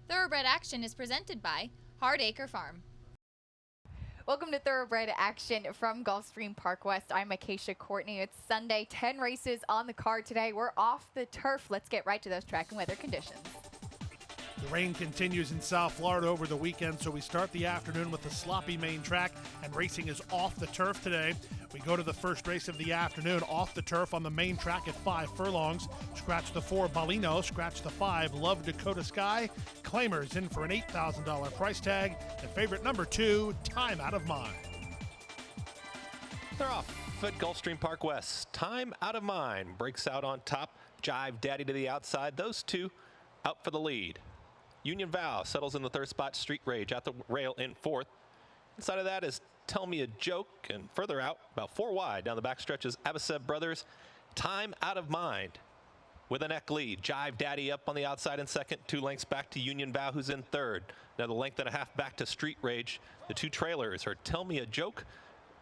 Thoroughbred Action is presented by Hardacre Farm. Welcome to Thoroughbred Action from Gulfstream Park West. I'm Acacia Courtney. It's Sunday, 10 races on the card today. We're off the turf. Let's get right to those track and weather conditions. The rain continues in South Florida over the weekend, so we start the afternoon with the sloppy main track, and racing is off the turf today. We go to the first race of the afternoon off the turf on the main track at 5 furlongs. Scratch the 4 Balino, scratch the 5 Love Dakota Sky. Claimers in for an $8,000 price tag, and favorite number 2, Time Out of Mind. They're off at Gulfstream Park West. Time Out of Mind breaks out on top. Jive Daddy to the outside. Those two out for the lead. Union Vow settles in the third spot. Street Rage at the rail in fourth. Inside of that is Tell Me a Joke, and further out, about 4 wide down the back stretches, Abaseb Brothers. Time Out of Mind with a neck lead. Jive Daddy up on the outside in second. 2 lengths back to Union Vow, who's in third. Another length and a half back to Street Rage. The 2 trailers are Tell Me a Joke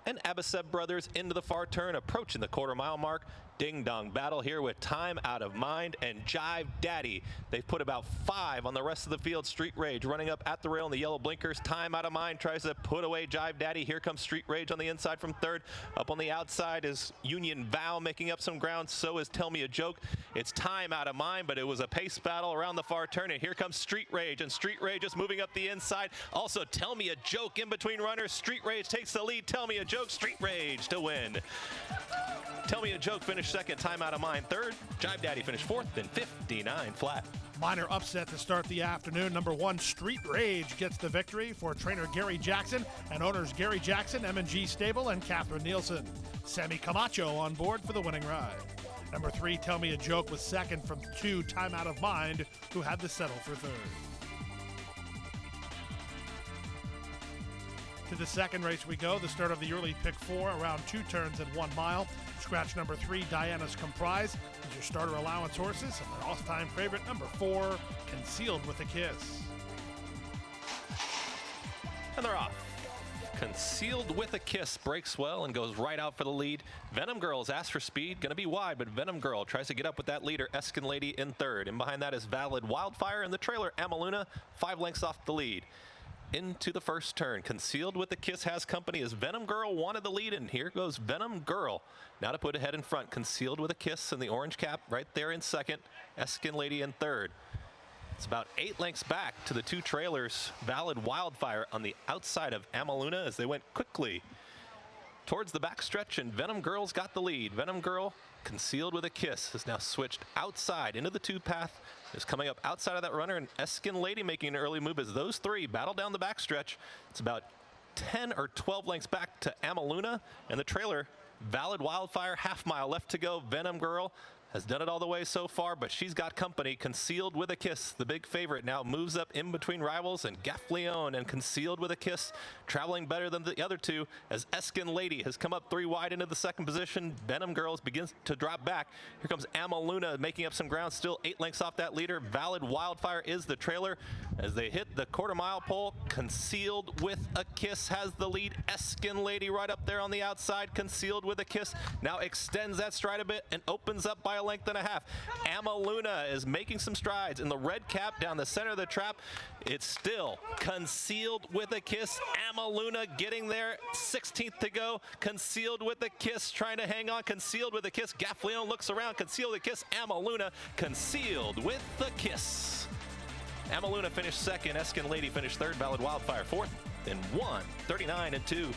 and Abaseb Brothers into the far turn, approaching the quarter-mile mark. Ding-dong battle here with Time Out of Mind and Jive Daddy. They've put about 5 on the rest of the field. Street Rage running up at the rail in the yellow blinkers. Time Out of Mind tries to put away Jive Daddy. Here comes Street Rage on the inside from third. Up on the outside is Union Vow making up some ground. So is Tell Me a Joke. It's Time Out of Mind, but it was a pace battle around the far turn. And here comes Street Rage, and Street Rage is moving up the inside. Also, Tell Me a Joke in between runners. Street Rage takes the lead. Tell Me a Joke, Street Rage to win. Tell Me a Joke finished second, Time Out of Mind third. Jive Daddy finished fourth in 59 flat. Minor upset to start the afternoon. Number 1, Street Rage gets the victory for trainer Gary Jackson and owners Gary Jackson, M&G Stable, and Catherine Nielsen. Sammy Camacho on board for the winning ride. Number 3, Tell Me a Joke was second from 2, Time Out of Mind, who had to settle for third. To the second race we go, the start of the early pick 4, around 2 turns and 1 mile. Scratch number 3, Diana's Comprise, is your starter allowance horses, and their all-time favorite number 4, Concealed with a Kiss. And they're off. Concealed with a Kiss breaks well and goes right out for the lead. Venom Girl's asked for speed, going to be wide, but Venom Girl tries to get up with that leader, Eskin Lady in third. And behind that is Valid Wildfire, and the trailer, Amaluna, 5 lengths off the lead. Into the first turn. Concealed with a Kiss has company as Venom Girl wanted the lead, and here goes Venom Girl. Now to put ahead in front. Concealed with a Kiss in the orange cap right there in second. Eskin Lady in third. It's about 8 lengths back to the 2 trailers. Valid Wildfire on the outside of Amaluna as they went quickly towards the back stretch, and Venom Girl's got the lead. Venom Girl, Concealed with a Kiss, has now switched outside into the 2 path. Is coming up outside of that runner, and Eskin Lady making an early move as those 3 battle down the back stretch. It's about 10 or 12 lengths back to Amaluna, and the trailer, Valid Wildfire, half mile left to go. Venom Girl has done it all the way so far, but she's got company. Concealed with a Kiss, the big favorite, now moves up in between rivals, and Gaffalione and Concealed with a Kiss traveling better than the other 2 as Eskin Lady has come up 3 wide into the second position. Venom Girls begins to drop back. Here comes Amaluna making up some ground, still 8 lengths off that leader. Valid Wildfire is the trailer as they hit the quarter-mile pole. Concealed with a Kiss has the lead. Eskin Lady right up there on the outside. Concealed with a Kiss now extends that stride a bit and opens up by a length and a half. Amaluna is making some strides in the red cap down the center of the trap. It's still Concealed with a Kiss. Amaluna getting there. 16th to go. Concealed with a Kiss trying to hang on. Concealed with a Kiss. Gaffalione looks around. Concealed with a Kiss. Amaluna. Concealed with the Kiss. Amaluna finished second. Eskin Lady finished third. Valid Wildfire fourth. Then 1:39 and 2.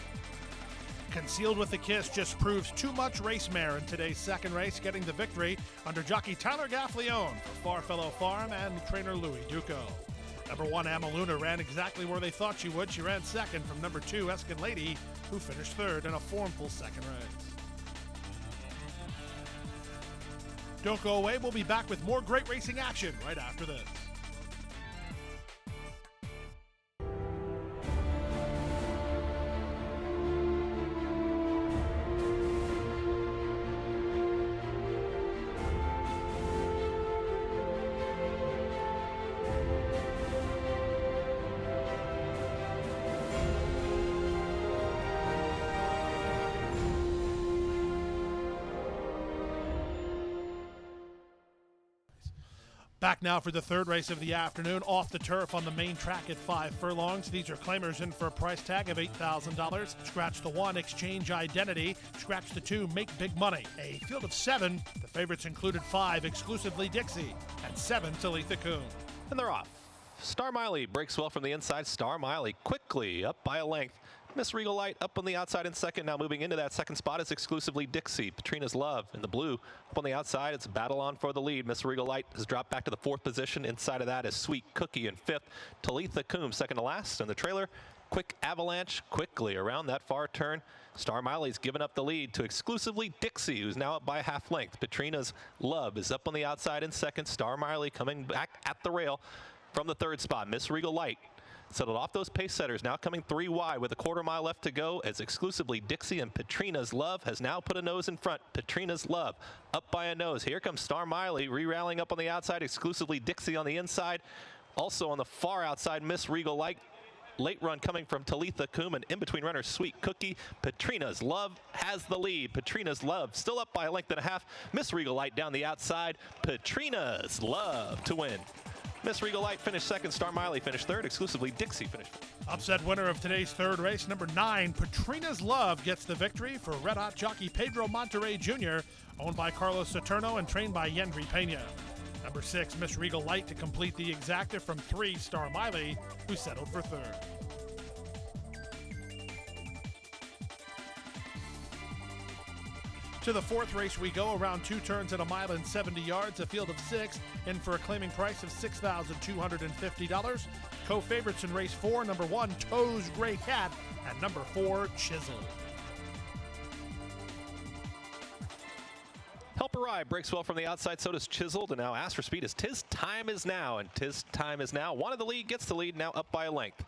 Concealed with a Kiss just proves too much race mare in today's second race, getting the victory under jockey Tyler Gaffalione for Farfellow Farm and trainer Louis Duco. Number 1, Amaluna, ran exactly where they thought she would. She ran second from number 2, Eskin Lady, who finished third in a formful second race. Don't go away. We'll be back with more great racing action right after this. Back now for the third race of the afternoon, off the turf on the main track at 5 furlongs. These are claimers in for a price tag of $8,000. Scratch the 1, Exchange Identity. Scratch the 2, Make Big Money. A field of 7. The favorites included 5, Exclusively Dixie, and 7, Talitha Coon. And they're off. Star Miley breaks well from the inside. Star Miley quickly up by a length. Miss Regal Light up on the outside in second. Now moving into that second spot is Exclusively Dixie. Patrina's Love in the blue. Up on the outside, it's a battle on for the lead. Miss Regal Light has dropped back to the 4th position. Inside of that is Sweet Cookie in 5th. Talitha Coom second to last. And the trailer, Quick Avalanche quickly around that far turn. Star Miley's given up the lead to Exclusively Dixie, who's now up by a half length. Patrina's Love is up on the outside in second. Star Miley coming back at the rail from the 3rd spot. Miss Regal Light settled off those pace setters, now coming 3 wide with a quarter mile left to go as Exclusively Dixie and Patrina's Love has now put a nose in front. Patrina's Love up by a nose. Here comes Star Miley re-rallying up on the outside. Exclusively Dixie on the inside. Also on the far outside, Miss Regal Light. Late run coming from Talitha Coom, and in between runners, Sweet Cookie. Patrina's Love has the lead. Patrina's Love still up by a length and a half. Miss Regal Light down the outside. Patrina's Love to win. Miss Regal Light finished second. Star Miley finished third. Exclusively Dixie finished fourth. Upset winner of today's third race, number 9, Patrina's Love, gets the victory for Red Hot jockey Pedro Monterrey Jr., owned by Carlos Saturno and trained by Yendri Pena. Number 6, Miss Regal Light to complete the exacta from 3, Star Miley, who settled for third. To the 4th race we go, around 2 turns at a mile and 70 yards, a field of 6, in for a claiming price of $6,250. Co-favorites in race 4, number 1, Toes Gray Cat, and number 4, Chiseled. Helper Rye breaks well from the outside, so does Chiseled, and now Ask for Speed is Tis Time Is Now, and Tis Time Is Now wanted the lead, gets the lead, now up by a length.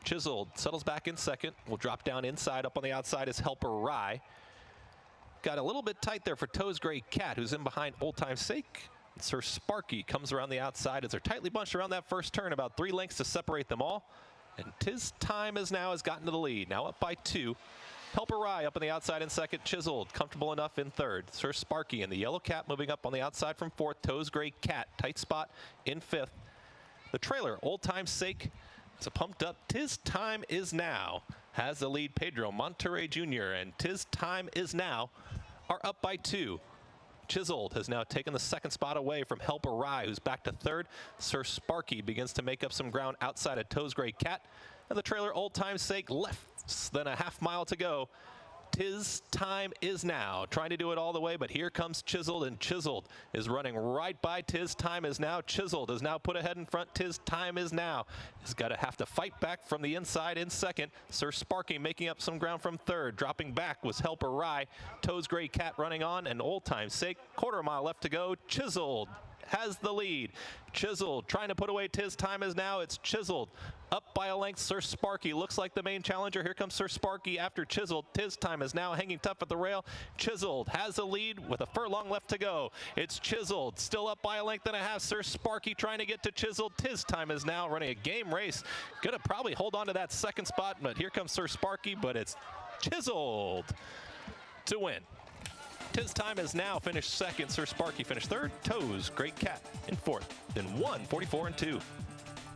Chiseled settles back in second, will drop down inside. Up on the outside is Helper Rye. Got a little bit tight there for Toes Gray Cat, who's in behind Old Time's Sake. Sir Sparky comes around the outside as they're tightly bunched around that first turn, about 3 lengths to separate them all. And Tis Time Is Now has gotten to the lead, now up by 2. Helper Rye up on the outside in second. Chiseled comfortable enough in third. Sir Sparky and the Yellow Cat moving up on the outside from 4th. Toes Gray Cat tight spot in 5th. The trailer, Old Time's Sake, it's a pumped up Tis Time Is Now, has the lead. Pedro Monterrey Jr. and Tis Time Is Now are up by 2. Chiseled has now taken the second spot away from Helper Rye, who's back to third. Sir Sparky begins to make up some ground outside of Toes Gray Cat. And the trailer, Old Time's Sake, less than a half mile to go. Tis Time Is Now, trying to do it all the way, but here comes Chiseled, and Chiseled is running right by Tis Time Is Now. Chiseled is now put ahead in front. Tis Time Is Now is got to have to fight back from the inside in second. Sir Sparky making up some ground from third. Dropping back was Helper Rye. Toes Gray Cat running on, and Old Time's Sake, quarter mile left to go. Chiseled has the lead. Chiseled trying to put away Tis Time Is Now. It's Chiseled up by a length. Sir Sparky looks like the main challenger. Here comes Sir Sparky after Chiseled. Tis Time Is Now hanging tough at the rail. Chiseled has the lead with a furlong left to go. It's Chiseled still up by a length and a half. Sir Sparky trying to get to Chiseled. Tis Time Is Now running a game race. Gonna probably hold on to that second spot, but here comes Sir Sparky, but it's Chiseled to win. Tis Time Is Now finished second. Sir Sparky finished third. Toes Gray Cat in fourth. Then 1:44 and 2.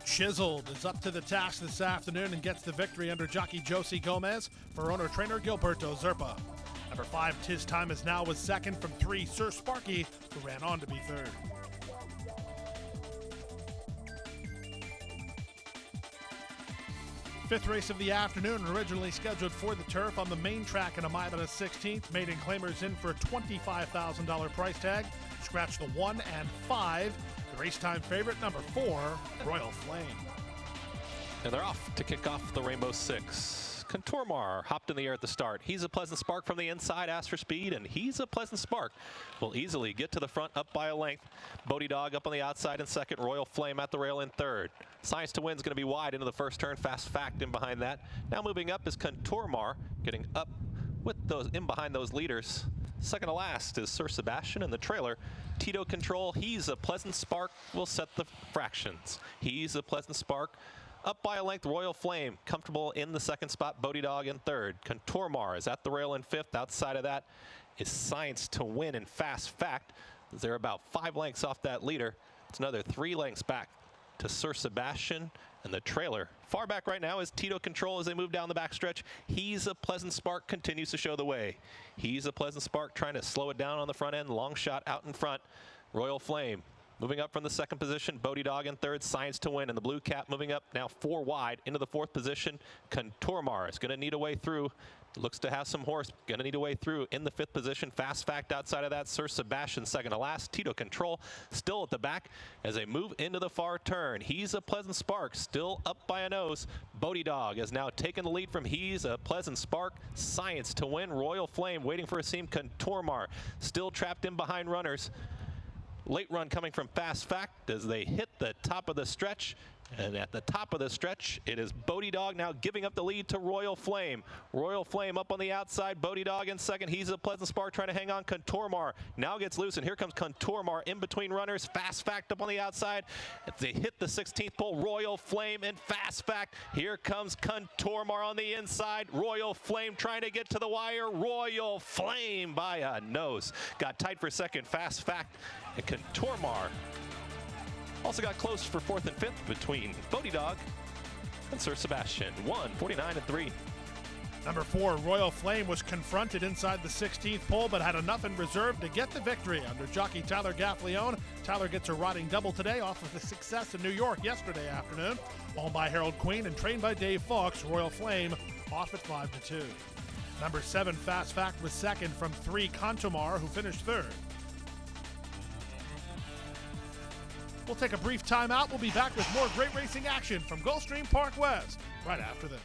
Chiseled is up to the task this afternoon and gets the victory under jockey Josie Gomez for owner-trainer Gilberto Zerpa. Number 5, Tis Time Is Now, was second from 3, Sir Sparky, who ran on to be third. Fifth race of the afternoon, originally scheduled for the turf on the main track in a mile and a 16th. Maiden claimers in for a $25,000 price tag. Scratch the 1 and 5. The race time favorite, number 4, Royal Flame. And they're off to kick off the Rainbow Six. Contourmar hopped in the air at the start. He's a pleasant spark from the inside, Ask for Speed, and he's a pleasant spark. Will easily get to the front up by a length. Bodie Dog up on the outside in second. Royal Flame at the rail in third. Science to Win is going to be wide into the first turn. Fast Fact in behind that. Now moving up is Contourmar, getting up with those in behind those leaders. Second to last is Sir Sebastian in the trailer. Tito Control, he's a pleasant spark, will set the fractions. He's a pleasant spark. Up by a length, Royal Flame, comfortable in the second spot. Bodie Dog in third. Contourmar is at the rail in fifth. Outside of that, is Science to Win and Fast Fact. They're about 5 lengths off that leader. It's another 3 lengths back to Sir Sebastian, and the trailer far back right now is Tito Control as they move down the backstretch. He's a Pleasant Spark, continues to show the way. He's a Pleasant Spark trying to slow it down on the front end. Long shot out in front. Royal Flame moving up from the 2nd position. Bodie Dog in 3rd. Science to Win, and the blue cap moving up now 4 wide into the 4th position. Contourmar is going to need a way through. Looks to have some horse. Going to need a way through in the 5th position. Fast Fact outside of that. Sir Sebastian 2nd to last. Tito Control still at the back as they move into the far turn. He's a Pleasant Spark still up by a nose. Bodie Dog has now taken the lead from He's a Pleasant Spark. Science to Win. Royal Flame waiting for a seam. Contourmar still trapped in behind runners. Late run coming from Fast Fact as they hit the top of the stretch. And at the top of the stretch, it is Bodie Dog now giving up the lead to Royal Flame. Royal Flame up on the outside. Bodie Dog in 2nd. He's a Pleasant Spark trying to hang on. Contourmar now gets loose, and here comes Contourmar in between runners. Fast Fact up on the outside. As they hit the 16th pole, Royal Flame and Fast Fact. Here comes Contourmar on the inside. Royal Flame trying to get to the wire. Royal Flame by a nose. Got tight for 2nd. Fast Fact and Contourmar. Also got close for 4th and 5th between Bodie Dog and Sir Sebastian. 1:49 and 3. Number 4, Royal Flame, was confronted inside the 16th pole, but had enough in reserve to get the victory under jockey Tyler Gaffalione. Tyler gets a riding double today off of the success in New York yesterday afternoon. Owned by Harold Queen and trained by Dave Fox, Royal Flame off at 5-2. Number 7, Fast Fact, was 2nd from 3, Contourmar, who finished 3rd. We'll take a brief timeout. We'll be back with more great racing action from Gulfstream Park West right after this.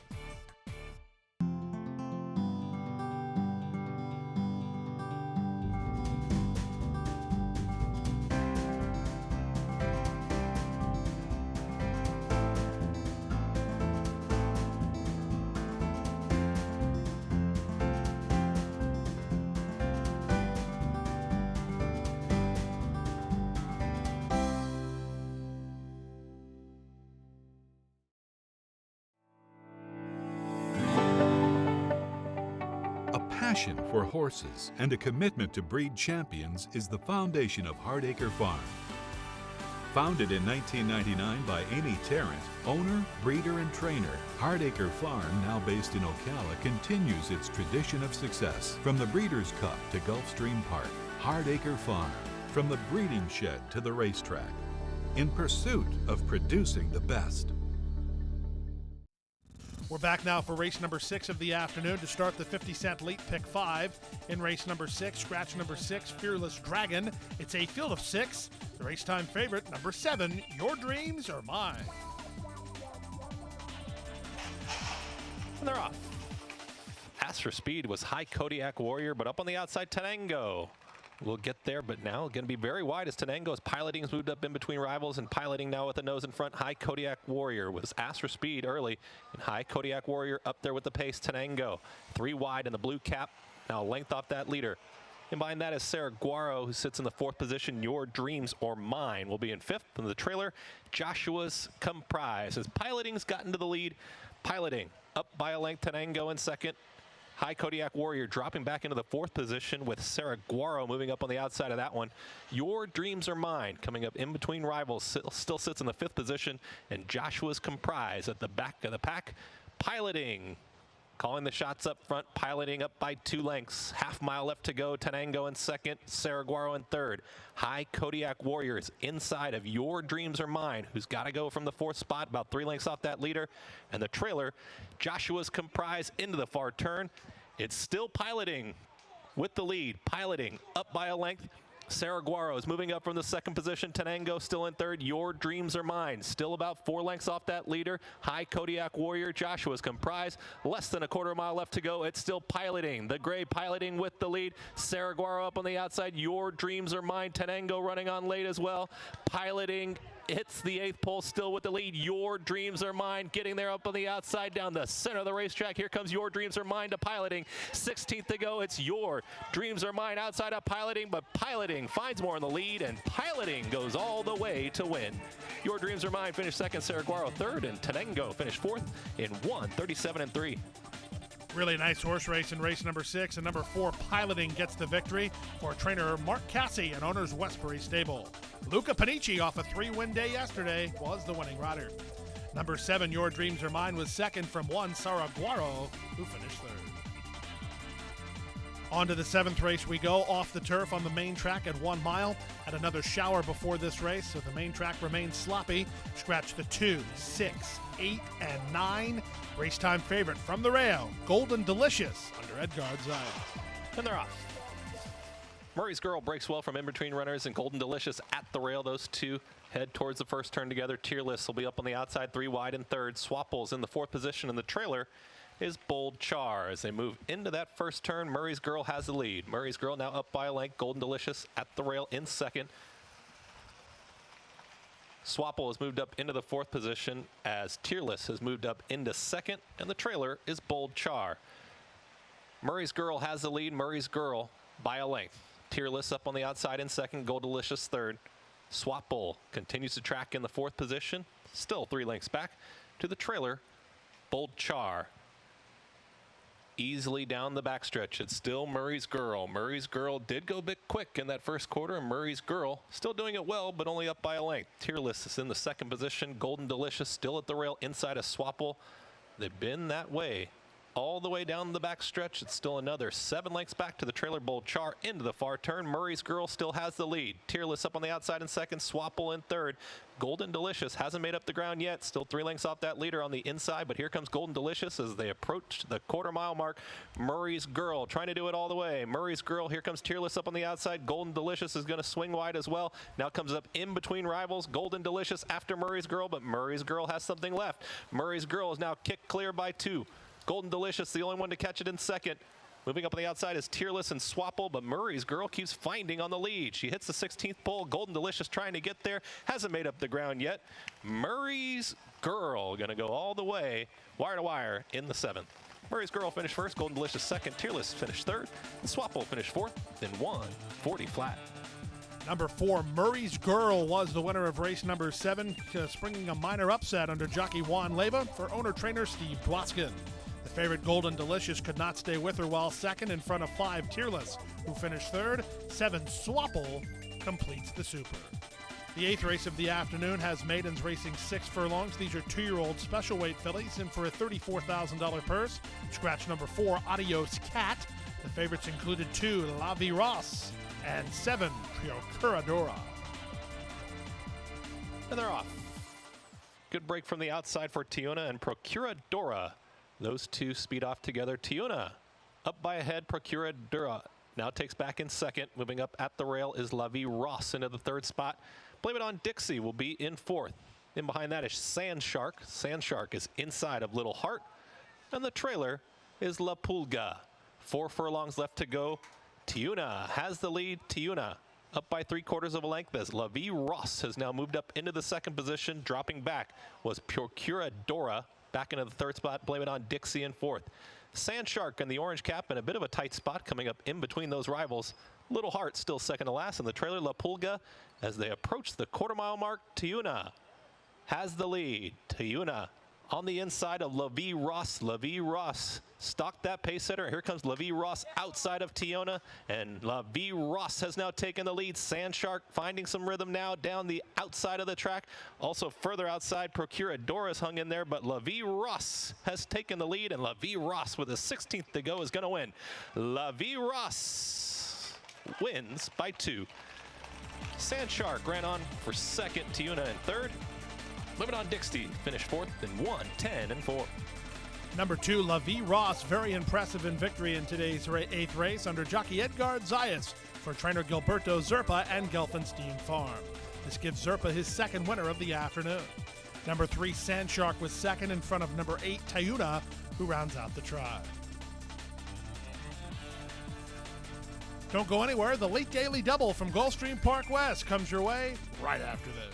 Passion for horses and a commitment to breed champions is the foundation of Hardacre Farm. Founded in 1999 by Amy Tarrant, owner, breeder, and trainer, Hardacre Farm, now based in Ocala, continues its tradition of success. From the Breeders' Cup to Gulfstream Park, Hardacre Farm, from the breeding shed to the racetrack, in pursuit of producing the best. We're back now for race number 6 of the afternoon to start the 50-cent late pick 5. In race number 6, scratch number 6, Fearless Dragon. It's a field of 6. The race time favorite, number 7, Your Dreams Are Mine. And they're off. Asked for speed was High Kodiak Warrior, but up on the outside, Tenango. We'll get there, but now going to be very wide as Tenango's piloting has moved up in between rivals, and piloting now with the nose in front. High Kodiak Warrior was asked for speed early, and High Kodiak Warrior up there with the pace. Tenango 3 wide in the blue cap, now length off that leader. And behind that is Sarah Guaro, who sits in the 4th position. Your Dreams or Mine will be in 5th. In the trailer, Joshua's Comprise. As piloting's gotten to the lead, piloting up by a length. Tenango in 2nd. High Kodiak Warrior dropping back into the 4th position with Sarah Guaro moving up on the outside of that one. Your Dreams Are Mine coming up in between rivals, still sits in the 5th position, and Joshua's Comprise at the back of the pack. Piloting, calling the shots up front, piloting up by 2 lengths. Half mile left to go. Tenango in 2nd, Sarah Guaro in 3rd. High Kodiak Warriors inside of Your Dreams Are Mine, who's got to go from the 4th spot, about 3 lengths off that leader. And the trailer, Joshua's Comprise into the far turn. It's still piloting with the lead. Piloting up by a length. Sarah Guaro is moving up from the 2nd position. Tenango still in 3rd. Your Dreams Are Mine. Still about 4 lengths off that leader. High Kodiak Warrior. Joshua's Comprise. Less than a quarter mile left to go. It's still piloting. The gray piloting with the lead. Sarah Guaro up on the outside. Your Dreams Are Mine. Tenango running on late as well. Piloting. Hits the 8th pole still with the lead. Your Dreams Are Mine getting there up on the outside down the center of the racetrack. Here comes Your Dreams Are Mine to piloting. 16th to go. It's Your Dreams Are Mine outside of piloting, but piloting finds more in the lead, and piloting goes all the way to win. Your Dreams Are Mine finished 2nd, Sarah Guaro 3rd, and Tenango finished 4th in 1:37 and 3. Really nice horse race in race number 6, and number 4, Piloting, gets the victory for trainer Mark Cassie and owners Westbury Stable. Luca Panici, off a 3-win day yesterday, was the winning rider. Number 7, Your Dreams Are Mine, was second from 1, Saraguaro, who finished third. On to the 7th race we go, off the turf on the main track at 1 mile. Had another shower before this race, so the main track remains sloppy. Scratch the 2, 6, 8, and 9. Race time favorite from the rail, Golden Delicious, under Edgard Zayas. And they're off. Murray's Girl breaks well from in between runners, and Golden Delicious at the rail. Those two head towards the first turn together. Tearless will be up on the outside, 3 wide in third. Swapples in the 4th position, and the trailer is Bold Char. As they move into that first turn, Murray's Girl has the lead. Murray's Girl now up by a length. Golden Delicious at the rail in second. Swapple has moved up into the 4th position as Tearless has moved up into second, and the trailer is Bold Char. Murray's Girl has the lead. Murray's Girl by a length. Tearless up on the outside in second. Gold Delicious third. Swapple continues to track in the 4th position. Still 3 lengths back to the trailer, Bold Char. Easily down the backstretch. It's still Murray's Girl. Murray's Girl did go a bit quick in that first quarter, and Murray's Girl still doing it well, but only up by a length. Tearless is in the 2nd position. Golden Delicious still at the rail inside of Swapple. They've been that way all the way down the backstretch. It's still another 7 lengths back to the trailer, Bold Char into the far turn. Murray's Girl still has the lead. Tearless up on the outside in second. Swapple in third. Golden Delicious hasn't made up the ground yet. Still 3 lengths off that leader on the inside, but here comes Golden Delicious as they approach the quarter-mile mark. Murray's Girl trying to do it all the way. Murray's Girl, here comes Tearless up on the outside. Golden Delicious is going to swing wide as well. Now comes up in between rivals. Golden Delicious after Murray's Girl, but Murray's Girl has something left. Murray's Girl is now kicked clear by 2. Golden Delicious, the only one to catch it in second. Moving up on the outside is Tearless and Swapple, but Murray's Girl keeps finding on the lead. She hits the 16th pole. Golden Delicious trying to get there. Hasn't made up the ground yet. Murray's Girl going to go all the way, wire to wire, in the 7th. Murray's Girl finished first. Golden Delicious second. Tearless finished third. And Swapple finished 4th. Then 1:40 flat. Number 4, Murray's Girl, was the winner of race number 7, springing a minor upset under jockey Juan Leyva for owner-trainer Steve Dwoskin. The favorite Golden Delicious could not stay with her while second in front of 5 Tearless, who finished third. 7 Swapple completes the super. The 8th race of the afternoon has maidens racing 6 furlongs. These are 2-year-old special weight fillies in for a $34,000 purse. Scratch number 4, Adios Cat. The favorites included 2 La Vie Ross and 7 Procuradora. And they're off. Good break from the outside for Tiuna and Procuradora. Those two speed off together. Tiuna up by a head. Procuradora now takes back in second. Moving up at the rail is La Vie Ross into the 3rd spot. Blame It On Dixie will be in 4th. In behind that is Sand Shark. Sand Shark is inside of Little Heart. And the trailer is La Pulga. 4 furlongs left to go. Tiuna has the lead. Tiuna up by 3/4 of a length as La Vie Ross has now moved up into the 2nd position. Dropping back was Procuradora. Back into the 3rd spot. Blame It On Dixie in 4th. Sand Shark in the orange cap in a bit of a tight spot coming up in between those rivals. Little Heart still second to last in the trailer, La Pulga, as they approach the quarter-mile mark. Tiuna has the lead. Tiuna on the inside of La Vie Ross. La Vie Ross stalked that pace setter. Here comes La Vie Ross outside of Tiuna, and La Vie Ross has now taken the lead. Sand Shark finding some rhythm now down the outside of the track. Also further outside, Procuradora's hung in there, but La Vie Ross has taken the lead, and La Vie Ross with a 16th to go is going to win. La Vie Ross wins by 2. Sand Shark ran on for second. Tiuna in third. Blame It On Dixie finished 4th in 1:10-4. Number 2, La Vie Ross, very impressive in victory in today's 8th race under jockey Edgard Zayas for trainer Gilberto Zerpa and Gelfenstein Farm. This gives Zerpa his 2nd winner of the afternoon. Number 3, Sand Shark was second in front of number 8, Tiuna, who rounds out the tribe. Don't go anywhere. The late daily double from Gulfstream Park West comes your way right after this.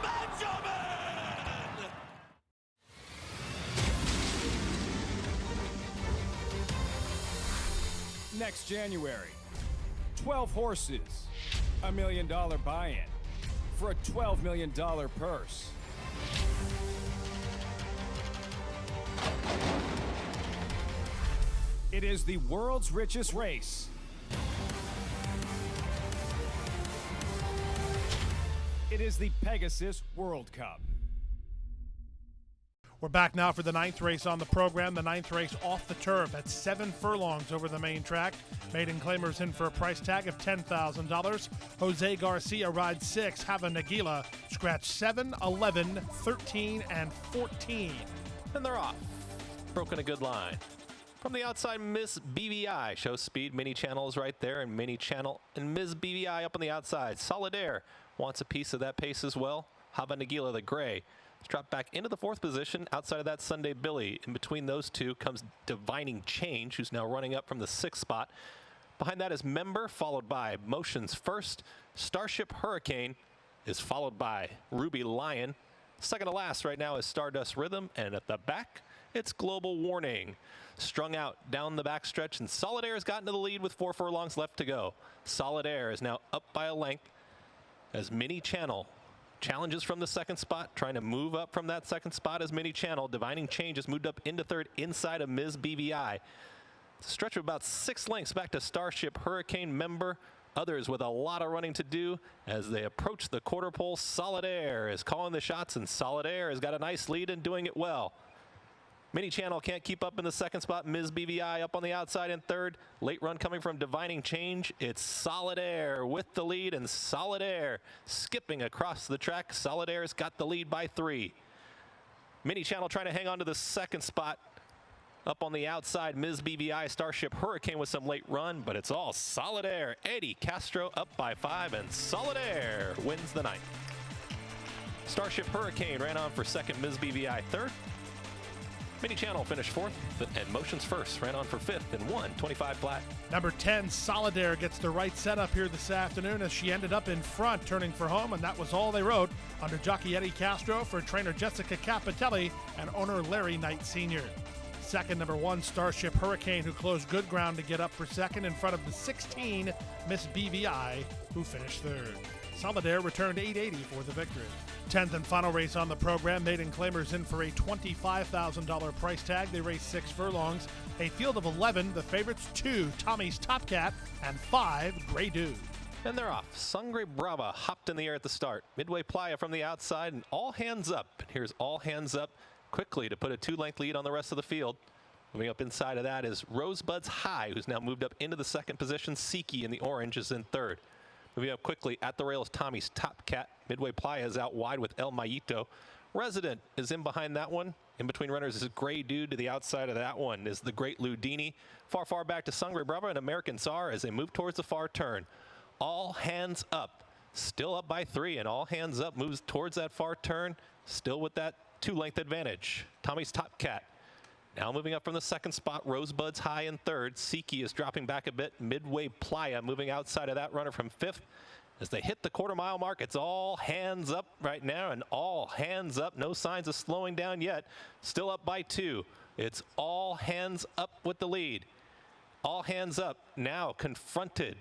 Macho next January. 12 horses, $1 million buy-in for a $12 million purse. It is the world's richest race. It is the Pegasus World Cup. We're back now for the 9th race on the program. The 9th race off the turf at 7 furlongs over the main track. Maiden claimers in for a price tag of $10,000. Jose Garcia rides 6. Hava Nagila scratch 7, 11, 13, and 14. And they're off. Broken a good line. From the outside, Miss BVI shows speed. Mini Channel is right there, and Mini Channel and Ms. BVI up on the outside. Solidaire wants a piece of that pace as well. Hava Nagila, the gray, dropped back into the 4th position outside of that Sunday Billy. In between those two comes Divining Change, who's now running up from the 6th spot. Behind that is Member, followed by Motions First. Starship Hurricane is followed by Ruby Lion. Second to last right now is Stardust Rhythm, and at the back, it's Global Warning. Strung out down the backstretch, and Solidaire has gotten to the lead with 4 furlongs left to go. Solidaire is now up by a length as Mini Channel challenges from the 2nd spot, trying to move up from that 2nd spot as Mini Channel. Divining Change has moved up into 3rd inside of Ms. BVI. Stretch of about 6 lengths back to Starship Hurricane, Member. Others with a lot of running to do as they approach the quarter pole. Solidaire is calling the shots, and Solidaire has got a nice lead and doing it well. Mini Channel can't keep up in the 2nd spot. Ms. BVI up on the outside in 3rd. Late run coming from Divining Change. It's Solidaire with the lead, and Solidaire skipping across the track. Solidaire's got the lead by 3. Mini Channel trying to hang on to the 2nd spot. Up on the outside, Ms. BVI, Starship Hurricane with some late run, but it's all Solidaire. Eddie Castro up by 5, and Solidaire wins the 9th. Starship Hurricane ran on for 2nd, Ms. BVI 3rd. Mini Channel finished 4th, and Motions First ran on for 5th and won 25 flat. Number 10, Solidaire, gets the right setup here this afternoon as she ended up in front, turning for home, and that was all they rode under jockey Eddie Castro for trainer Jessica Capitelli and owner Larry Knight Sr. Second, number 1, Starship Hurricane, who closed good ground to get up for 2nd in front of the 16, Miss BVI, who finished 3rd. Solidaire returned 880 for the victory. 10th and final race on the program. Maiden claimers in for a $25,000 price tag. They race 6 furlongs. A field of 11. The favorites 2, Tommy's Top Cat, and 5, Grey Dude. And they're off. Sangre Brava hopped in the air at the start. Midway Playa from the outside, and All Hands Up. Here's All Hands Up quickly to put a 2-length lead on the rest of the field. Moving up inside of that is Rosebud's High, who's now moved up into the 2nd position. Siki in the orange is in 3rd. Moving up quickly at the rails, Tommy's Top Cat. Midway Playa is out wide with El Mayito. Resident is in behind that one. In between runners is Grey Dude. To the outside of that one is the Great Ludini. Far back to Sangre Brava and American Tsar as they move towards the far turn. All Hands Up, still up by 3, and All Hands Up moves towards that far turn, still with that 2-length advantage. Tommy's Top Cat now moving up from the 2nd spot. Rosebud's High in 3rd. Siki is dropping back a bit. Midway Playa moving outside of that runner from 5th. As they hit the quarter-mile mark, it's All Hands Up right now, and All Hands Up. No signs of slowing down yet. Still up by 2. It's All Hands Up with the lead. All Hands Up now confronted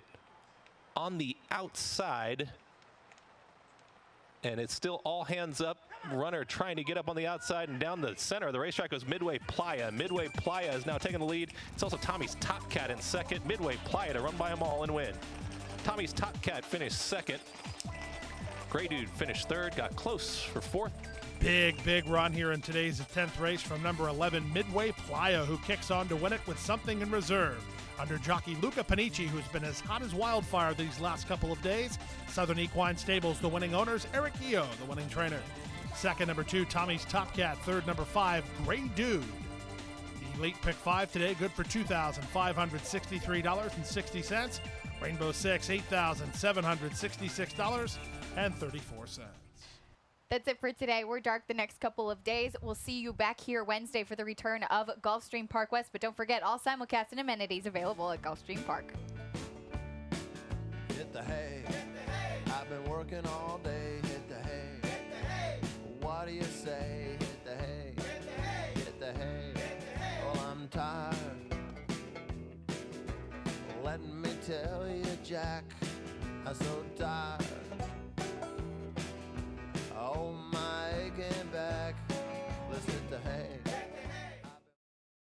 on the outside. And it's still All Hands Up. Runner trying to get up on the outside, and down the center of the racetrack goes Midway Playa. Midway Playa is now taking the lead. It's also Tommy's Top Cat in 2nd. Midway Playa to run by them all and win. Tommy's Top Cat finished 2nd. Grey Dude finished 3rd, got close for 4th. Big run here in today's 10th race from number 11, Midway Playa, who kicks on to win it with something in reserve. Under jockey Luca Panici, who's been as hot as wildfire these last couple of days. Southern Equine Stables, the winning owners. Eric Io, the winning trainer. 2nd, number 2, Tommy's Top Cat. 3rd, number 5, Grey Dude. The late pick 5 today, good for $2,563.60. Rainbow 6, $8,766.34. That's it for today. We're dark the next couple of days. We'll see you back here Wednesday for the return of Gulfstream Park West. But don't forget, all simulcasts and amenities available at Gulfstream Park. Hit the hay. I've been working all day. Hit the hay. What do you say? Hit the hay. Hit the hay. Well, I'm tired. tell you, Jack, I'm so tired